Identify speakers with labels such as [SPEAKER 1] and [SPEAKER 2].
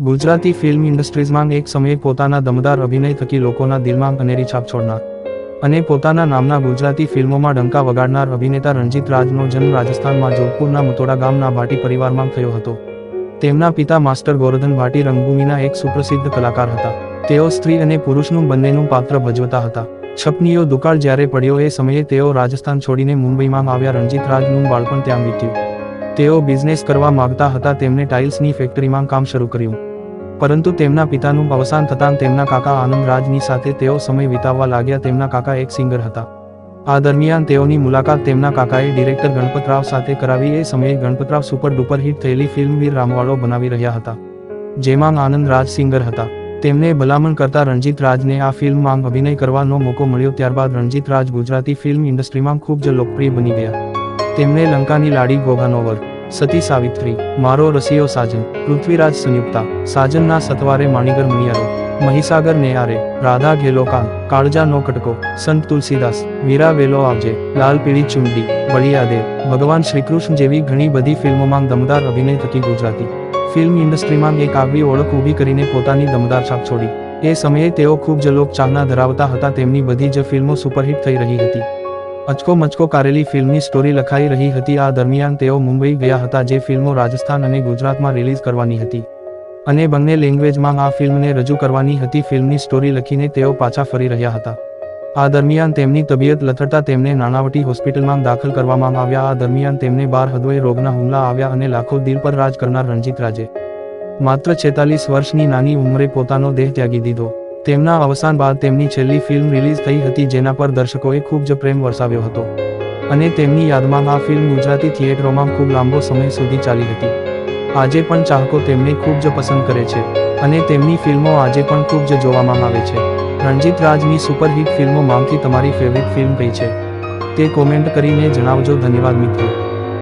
[SPEAKER 1] Gujarati film ઇન્ડસ્ટ્રીઝમાં એક સમયે પોતાના દમદાર અભિનય થકી લોકોના દિલમાં અનેરી છાપ છોડનાર અને પોતાના નામના ગુજરાતી ફિલ્મોમાં ડંકા વગાડનાર અભિનેતા રણજીત રાજનો જન્મ રાજસ્થાનમાં જોધપુરના મુતોડા ગામના ભાટી પરિવારમાં થયો હતો. તેમના પિતા માસ્ટર ગોરધન ભાટી રંગભૂમિના એક સુપ્રસિદ્ધ કલાકાર હતા. તેઓ સ્ત્રી અને પુરુષનું બંનેનું પાત્ર ભજવતા હતા. છપનીયો દુકાળ જ્યારે પડ્યો એ સમયે તેઓ રાજસ્થાન છોડીને મુંબઈમાં આવ્યા. રણજીત રાજનું બાળપણ ત્યાં વીત્યું. તેઓ બિઝનેસ કરવા માંગતા હતા. તેમણે ટાઇલ્સની ફેક્ટરીમાં કામ શરૂ કર્યું, પરંતુ તેમના પિતાનું અવસાન થતાં તેમના કાકા આનંદ રાજની સાથે તેઓ સમય વિતાવવા લાગ્યા. તેમના કાકા એક સિંગર હતા. આ દરમિયાન તેઓની મુલાકાત તેમના કાકાએ ડિરેક્ટર ગણપતરાવ સાથે કરાવી. એ સમયે ગણપતરાવ સુપર ડુપર હિટ થયેલી ફિલ્મ વીર રામવાળો બનાવી રહ્યા હતા, જેમાં આનંદ રાજ સિંગર હતા. તેમને ભલામણ કરતા રણજીત રાજને આ ફિલ્મમાં અભિનય કરવાનો મોકો મળ્યો. ત્યારબાદ રણજીત રાજ ગુજરાતી ફિલ્મ ઇન્ડસ્ટ્રીમાં ખૂબ જ લોકપ્રિય બની ગયા. તેમણે લંકાની લાડી, ગોગાનોવર, સતી સાવિત્રી, મારો રસિયો સાજન, પૃથ્વીરાજ સંયુક્તા, સાજનના સતવારે, માણીગર મણિયારો, મહીસાગર નેયારે, રાધા ઘેલો કાન, કાળજા નો કટકો, સંત તુલસીદાસ, વીરા વેલો આવજે, લાલ પીળી ચુંડી, બળિયાદેવ, ભગવાન શ્રીકૃષ્ણ જેવી ઘણી બધી ફિલ્મોમાં દમદાર અભિનય થકી ગુજરાતી ફિલ્મ ઇન્ડસ્ટ્રીમાં એક આગવી ઓળખ ઊભી કરીને પોતાની દમદાર છાપ છોડી. એ સમયે તેઓ ખૂબ જ લોકચાહના ધરાવતા હતા. તેમની બધી જ ફિલ્મો સુપરહિટ થઈ રહી હતી. અચકો મચકો કારેલી ફિલ્મની સ્ટોરી લખાઈ રહી હતી. આ દરમિયાન તેઓ મુંબઈ ગયા હતા, જે ફિલ્મો રાજસ્થાન અને ગુજરાતમાં રિલીઝ કરવાની હતી અને બંને લેંગ્વેજમાં આ ફિલ્મને રજૂ કરવાની હતી. ફિલ્મની સ્ટોરી લખીને તેઓ પાછા ફરી રહ્યા હતા. આ દરમિયાન તેમની તબિયત લથડતા તેમને નાણાવટી હોસ્પિટલમાં દાખલ કરવામાં આવ્યા. આ દરમિયાન તેમને 12 હૃદય રોગના હુમલા આવ્યા અને લાખો દિલ પર રાજ કરનાર રણજીત રાજે માત્ર 46 વર્ષની નાની ઉંમરે પોતાનો દેહ ત્યાગી દીધો. તેમના અવસાન બાદ તેમની છેલ્લી ફિલ્મ રિલીઝ થઈ હતી, જેના પર દર્શકોએ ખૂબ જ પ્રેમ વરસાવ્યો હતો અને તેમની યાદમાં આ ફિલ્મ ગુજરાતી થિયેટરોમાં ખૂબ લાંબો સમય સુધી ચાલી હતી. આજે પણ ચાહકો તેમને ખૂબ જ પસંદ કરે છે અને તેમની ફિલ્મો આજે પણ ખૂબ જ જોવામાં આવે છે. રણજીત રાજની સુપરહિટ ફિલ્મોમાંથી તમારી ફેવરિટ ફિલ્મ કઈ છે તે કોમેન્ટ કરીને જણાવજો. ધન્યવાદ મિત્રો.